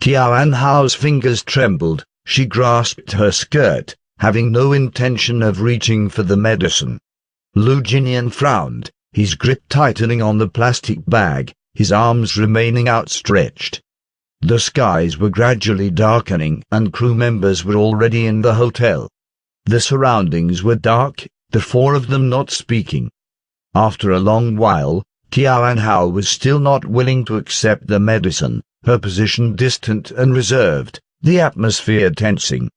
Tian Hao's fingers trembled. She grasped her skirt, having no intention of reaching for the medicine. Lu Jinian frowned, his grip tightening on the plastic bag, his arms remaining outstretched. The skies were gradually darkening and crew members were already in the hotel. The surroundings were dark, the four of them not speaking. After a long while, Tian Hao was still not willing to accept the medicine, her position distant and reserved, the atmosphere tensing.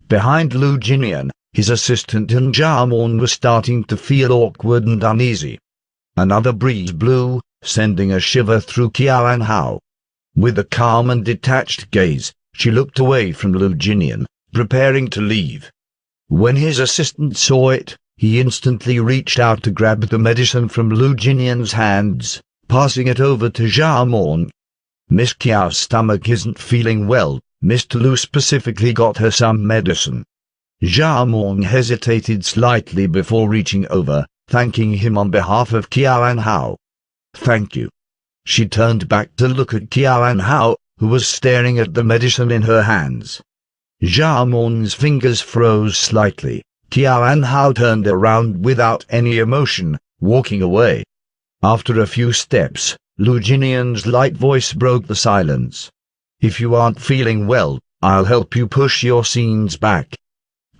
Behind Lu Jinian, his assistant and Jiamon were starting to feel awkward and uneasy. Another breeze blew, sending a shiver through Tian Hao. With a calm and detached gaze, she looked away from Lu Jinian, preparing to leave. When his assistant saw it, he instantly reached out to grab the medicine from Lu Jinian's hands, passing it over to Jiamon. Miss Qiao's stomach isn't feeling well. Mr. Lu specifically got her some medicine. Jiamon hesitated slightly before reaching over, thanking him on behalf of Tian Hao. Thank you. She turned back to look at Tian Hao, who was staring at the medicine in her hands. Jiamon's fingers froze slightly. Tian Hao turned around without any emotion, walking away. After a few steps, Lu Jinian's light voice broke the silence. If you aren't feeling well, I'll help you push your scenes back.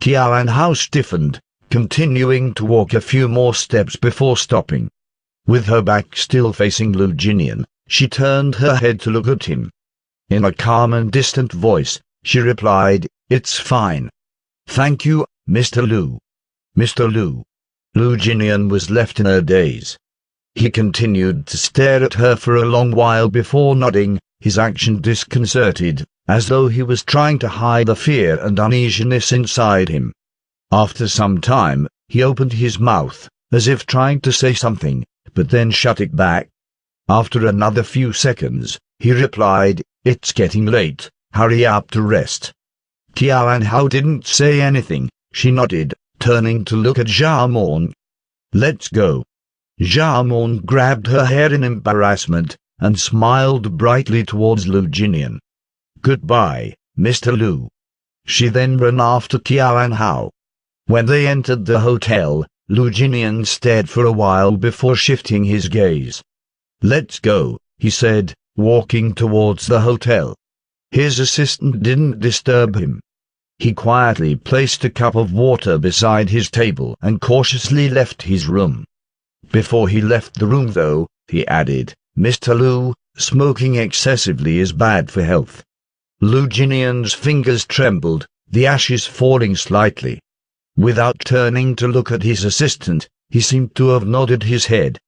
Tian Hao stiffened, continuing to walk a few more steps before stopping. With her back still facing Lu Jinian, she turned her head to look at him. In a calm and distant voice, she replied, "It's fine. Thank you, Mr. Lu." Mr. Lu. Lu Jinian was left in a daze. He continued to stare at her for a long while before nodding, his action disconcerted, as though he was trying to hide the fear and uneasiness inside him. After some time, he opened his mouth, as if trying to say something, but then shut it back. After another few seconds, he replied, "It's getting late, hurry up to rest." Tian Hao didn't say anything, she nodded, turning to look at Jiamon. "Let's go." Jiamon grabbed her hair in embarrassment, and smiled brightly towards Lu Jinian. "Goodbye, Mr. Lu." She then ran after Tian Hao. When they entered the hotel, Lu Jinian stared for a while before shifting his gaze. "Let's go," he said, walking towards the hotel. His assistant didn't disturb him. He quietly placed a cup of water beside his table and cautiously left his room. Before he left the room though, he added, "Mr. Lu, smoking excessively is bad for health." Lu Jinian's fingers trembled, the ashes falling slightly. Without turning to look at his assistant, he seemed to have nodded his head,